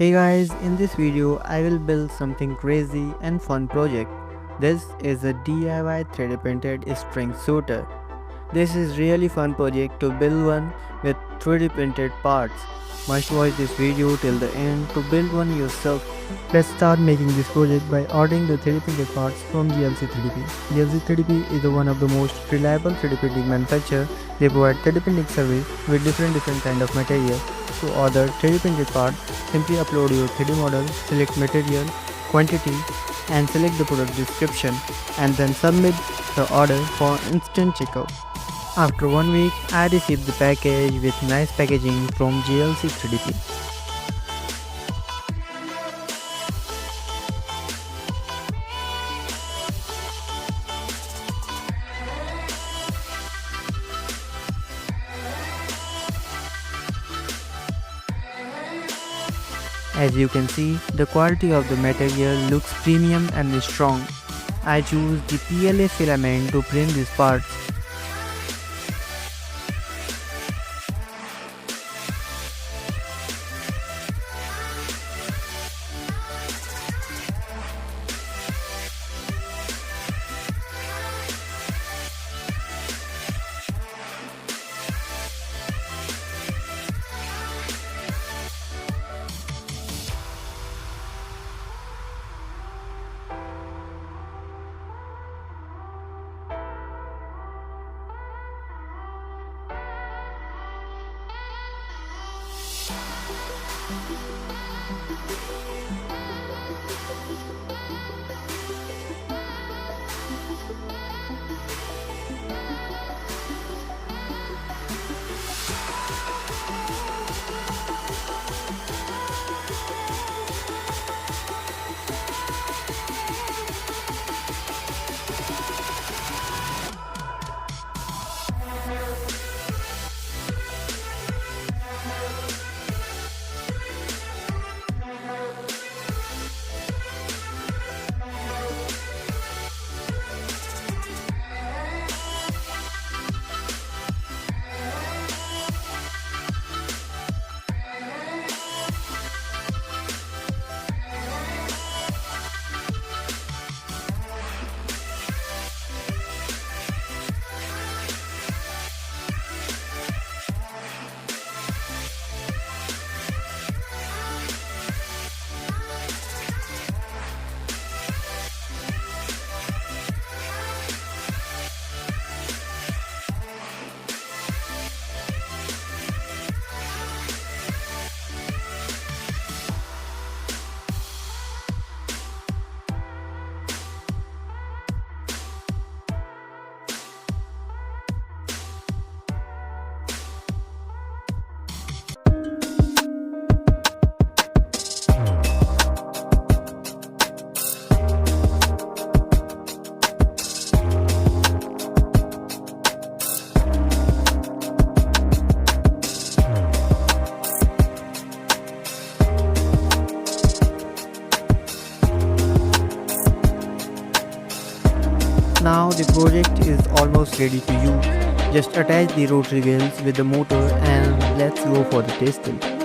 Hey guys, in this video I will build something crazy and fun project. This is a DIY 3D printed string suitor. This is really fun project to build one with 3D printed parts. Must watch this video till the end to build one yourself. Let's start making this project by ordering the 3D printed parts from GLC 3DP. GLC 3DP is one of the most reliable 3D printing manufacturer. They provide 3D printing service with different kind of material. To order 3D printed part, simply upload your 3D model, select material, quantity and select the product description and then submit the order for instant checkout. After 1 week, I received the package with nice packaging from GLC 3DP. As you can see, the quality of the material looks premium and strong. I choose the PLA filament to print these parts. Now the project is almost ready to use. Just attach the rotary wheels with the motor and let's go for the testing.